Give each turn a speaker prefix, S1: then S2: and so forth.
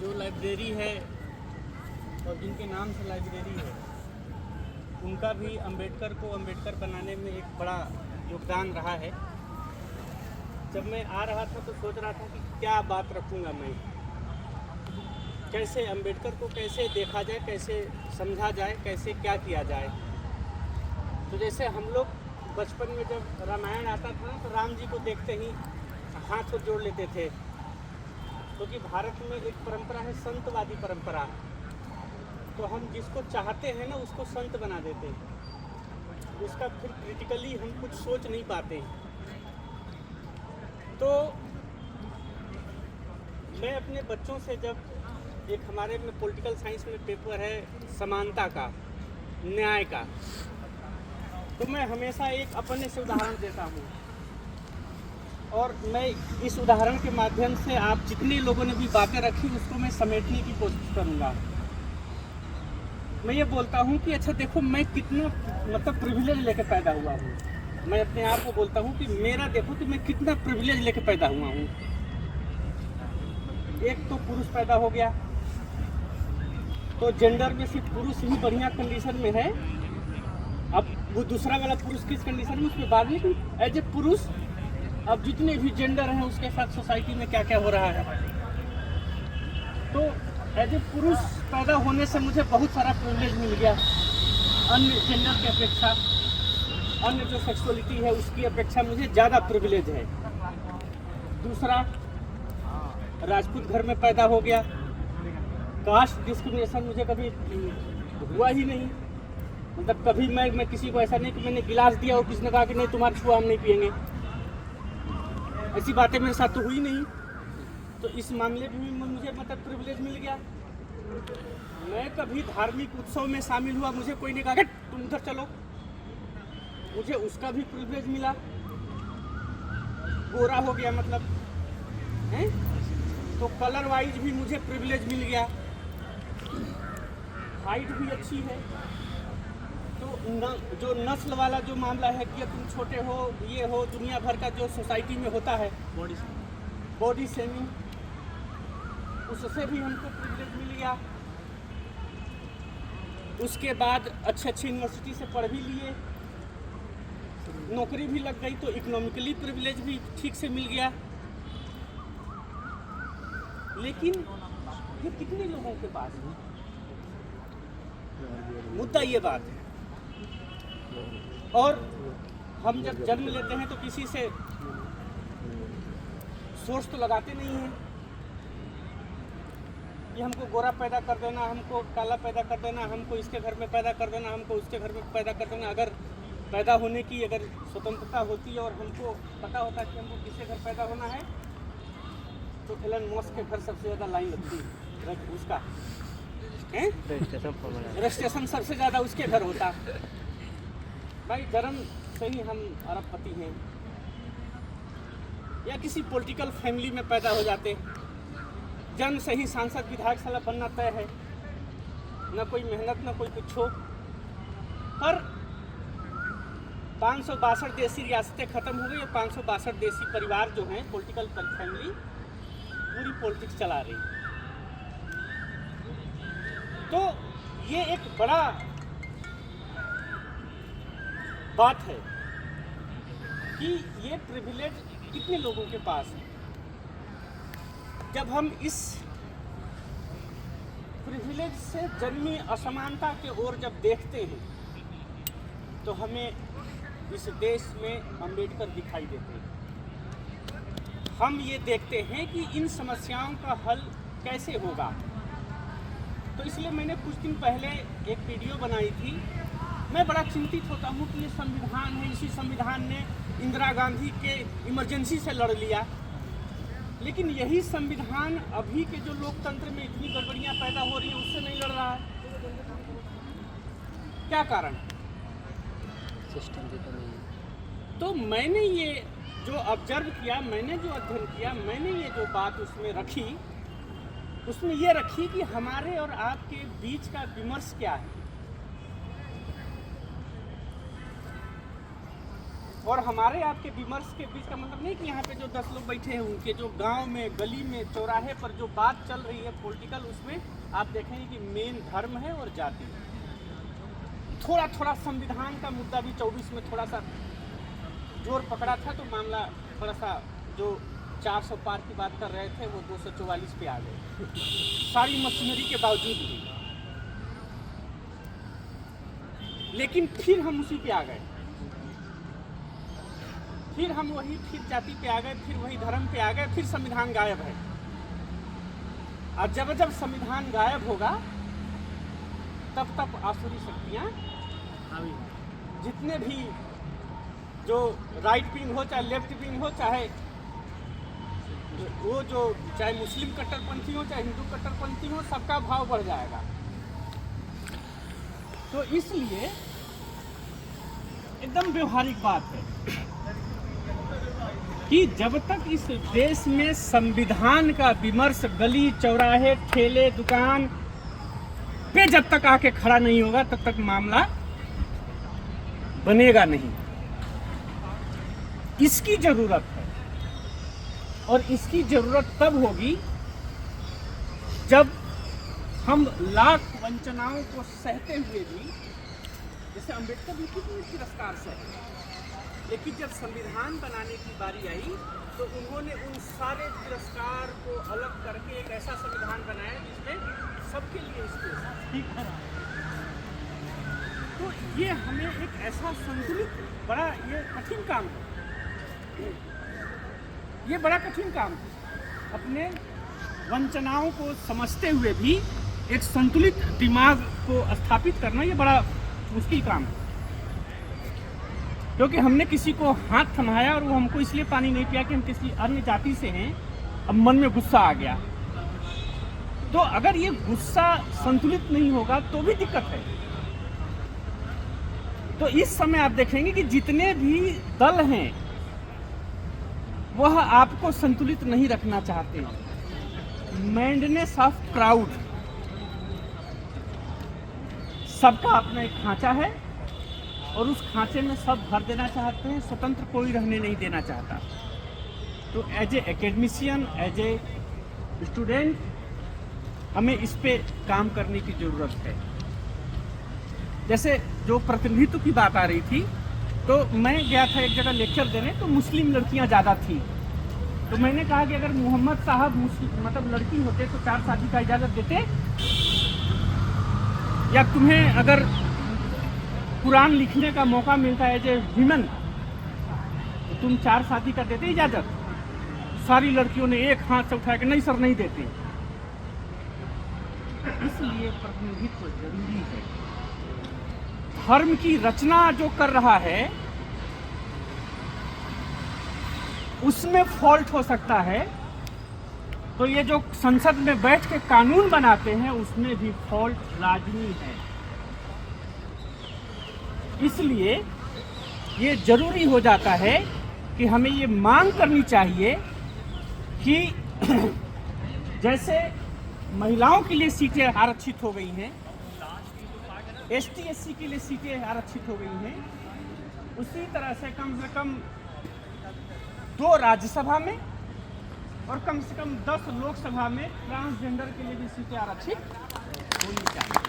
S1: जो लाइब्रेरी है और जिनके नाम से लाइब्रेरी है, उनका भी अंबेडकर को अंबेडकर बनाने में एक बड़ा योगदान रहा है। जब मैं आ रहा था तो सोच रहा था कि क्या बात रखूँगा मैं, कैसे अंबेडकर को कैसे देखा जाए, कैसे समझा जाए, कैसे क्या किया जाए। तो जैसे हम लोग बचपन में जब रामायण आता था ना, तो राम जी को देखते ही हाथ जोड़ लेते थे, क्योंकि भारत में एक परंपरा है संतवादी परंपरा। तो हम जिसको चाहते हैं ना उसको संत बना देते हैं, उसका फिर क्रिटिकली हम कुछ सोच नहीं पाते। तो मैं अपने बच्चों से जब एक हमारे में पॉलिटिकल साइंस में पेपर है समानता का, न्याय का, तो मैं हमेशा एक अपने से उदाहरण देता हूँ, और मैं इस उदाहरण के माध्यम से आप जितने लोगों ने भी बातें रखी उसको मैं समेटने की कोशिश करूँगा। मैं ये बोलता हूँ कि अच्छा देखो, मैं कितना मतलब प्रिविलेज लेके पैदा हुआ हूँ। मैं अपने आप को बोलता हूँ कि मेरा देखो कि मैं कितना प्रिविलेज लेके पैदा हुआ हूँ। एक तो पुरुष पैदा हो गया, तो जेंडर में सिर्फ पुरुष ही बढ़िया कंडीशन में है। अब वो दूसरा वाला पुरुष किस कंडीशन में, उसके बाद में एज ए पुरुष अब जितने भी जेंडर हैं उसके साथ सोसाइटी में क्या क्या हो रहा है। तो एज ए पुरुष पैदा होने से मुझे बहुत सारा प्रिविलेज मिल गया, अन्य जेंडर की अपेक्षा, अन्य जो सेक्सुअलिटी है उसकी अपेक्षा मुझे ज़्यादा प्रिविलेज है। दूसरा, राजपूत घर में पैदा हो गया, कास्ट डिस्क्रिमिनेशन मुझे कभी हुआ ही नहीं। मतलब कभी मैं किसी को ऐसा नहीं कि मैंने गिलास दिया और किसी ने कहा कि नहीं तुम्हारा छुआ हम नहीं पियेंगे, ऐसी बातें मेरे साथ तो हुई नहीं। तो इस मामले में भी मुझे मतलब प्रिविलेज मिल गया। मैं कभी धार्मिक उत्सव में शामिल हुआ, मुझे कोई नहीं कहा तुम उधर चलो, मुझे उसका भी प्रिविलेज मिला। गोरा हो गया मतलब है, तो कलर वाइज भी मुझे प्रिविलेज मिल गया। हाइट भी अच्छी है। तो जो नस्ल वाला जो मामला है कि तुम छोटे हो, ये हो, दुनिया भर का जो सोसाइटी में होता है बॉडी शेमिंग, उससे भी हमको प्रिविलेज मिल गया। उसके बाद अच्छे यूनिवर्सिटी से पढ़ भी लिए, नौकरी भी लग गई, तो इकोनॉमिकली प्रिविलेज भी ठीक से मिल गया। लेकिन ये कितने लोगों के पास है? मुद्दा ये बात है। और हम जब जन्म लेते हैं तो किसी से सोर्स तो लगाते नहीं हैं कि हमको गोरा पैदा कर देना, हमको काला पैदा कर देना, हमको इसके घर में पैदा कर देना, हमको उसके घर में पैदा कर देना। अगर पैदा होने की अगर स्वतंत्रता होती और हमको पता होता कि हमको किसके घर पैदा होना है, तो एलन मस्क के घर सबसे ज़्यादा लाइन लगती है उसका, रजिस्ट्रेशन सबसे ज़्यादा उसके घर होता। भाई जन्म से ही हम अरबपति हैं, या किसी पॉलिटिकल फैमिली में पैदा हो जाते, जन्म से ही सांसद विधायक साला बनना तय है, न कोई मेहनत न कोई कुछ हो। पर 562 देशी रियासतें खत्म हो गई और 562 देशी परिवार जो हैं, पॉलिटिकल फैमिली पूरी पॉलिटिक्स चला रही। तो ये एक बड़ा बात है कि ये प्रिविलेज कितने लोगों के पास है। जब हम इस प्रिविलेज से जन्मी असमानता के ओर जब देखते हैं, तो हमें इस देश में अंबेडकर दिखाई देते हैं। हम ये देखते हैं कि इन समस्याओं का हल कैसे होगा। तो इसलिए मैंने कुछ दिन पहले एक वीडियो बनाई थी। मैं बड़ा चिंतित होता हूँ कि ये संविधान है, इसी संविधान ने इंदिरा गांधी के इमरजेंसी से लड़ लिया, लेकिन यही संविधान अभी के जो लोकतंत्र में इतनी गड़बड़ियाँ पैदा हो रही हैं उससे नहीं लड़ रहा है। क्या कारण?
S2: सिस्टम की कमी है।
S1: तो मैंने ये जो ऑब्जर्व किया, मैंने जो अध्ययन किया, मैंने ये जो बात उसमें रखी, उसमें ये रखी कि हमारे और आपके बीच का विमर्श क्या है। और हमारे आपके विमर्श के बीच का मतलब नहीं कि यहाँ पे जो 10 लोग बैठे हैं उनके जो गांव में, गली में, चौराहे पर जो बात चल रही है पॉलिटिकल, उसमें आप देखेंगे कि मेन धर्म है और जाति। थोड़ा थोड़ा संविधान का मुद्दा भी 24 में थोड़ा सा जोर पकड़ा था, तो मामला थोड़ा सा जो 400 पार की बात कर रहे थे वो 244 पे आ गए सारी मशीनरी के बावजूद भी। लेकिन फिर हम उसी पे आ गए, फिर हम वही फिर जाति पे आ गए, फिर वही धर्म पे आ गए, फिर संविधान गायब है। और जब जब संविधान गायब होगा तब तक आसुरी शक्तियाँ, जितने भी जो राइट विंग हो चाहे लेफ्ट विंग हो, चाहे वो जो चाहे मुस्लिम कट्टरपंथी हो चाहे हिंदू कट्टरपंथी हो, सबका भाव बढ़ जाएगा। तो इसलिए एकदम व्यवहारिक बात है कि जब तक इस देश में संविधान का विमर्श गली चौराहे ठेले दुकान पे जब तक आके खड़ा नहीं होगा तब तक मामला बनेगा नहीं। इसकी जरूरत है, और इसकी जरूरत तब होगी जब हम लाख वंचनाओं को सहते हुए भी, जैसे अम्बेडकर भी कितने तिरस्कार सहे, लेकिन जब संविधान बनाने की बारी आई तो उन्होंने उन सारे तिरस्कार को अलग करके एक ऐसा संविधान बनाया जिसमें सबके लिए स्पेस है। तो ये हमें एक ऐसा संतुलित, बड़ा ये कठिन काम है, ये बड़ा कठिन काम है। अपने वंचनाओं को समझते हुए भी एक संतुलित दिमाग को स्थापित करना ये बड़ा मुश्किल काम है, क्योंकि हमने किसी को हाथ थमाया और वो हमको इसलिए पानी नहीं पिया कि हम किसी अन्य जाति से हैं, अब मन में गुस्सा आ गया। तो अगर ये गुस्सा संतुलित नहीं होगा तो भी दिक्कत है। तो इस समय आप देखेंगे कि जितने भी दल हैं वह आपको संतुलित नहीं रखना चाहते। मैंडनेस ऑफ क्राउड, सबका अपना एक खांचा है और उस खांचे में सब भर देना चाहते हैं, स्वतंत्र कोई रहने नहीं देना चाहता। तो as a academician, as a student, हमें इस पे काम करने की ज़रूरत है। जैसे जो प्रतिनिधित्व की बात आ रही थी, तो मैं गया था एक जगह लेक्चर देने, तो मुस्लिम लड़कियां ज़्यादा थी। तो मैंने कहा कि अगर मोहम्मद साहब मतलब लड़की होते तो 4 शादी का इजाज़त देते, या तुम्हें अगर कुरान लिखने का मौका मिलता है एज ए वीमेन तो तुम 4 शादी का देते इजाज़त? सारी लड़कियों ने एक हाथ से उठाया कि नहीं सर नहीं देते। इसलिए प्रतिनिधित्व जरूरी है। धर्म की रचना जो कर रहा है उसमें फॉल्ट हो सकता है, तो ये जो संसद में बैठ के कानून बनाते हैं उसमें भी फॉल्ट लाजमी है। इसलिए ये जरूरी हो जाता है कि हमें ये मांग करनी चाहिए कि जैसे महिलाओं के लिए सीटें आरक्षित हो गई हैं, ST SC के लिए सीटें आरक्षित हो गई हैं, उसी तरह से कम 2 राज्यसभा में और कम से कम 10 लोकसभा में ट्रांसजेंडर के लिए भी सीटें आरक्षित होनी चाहिए।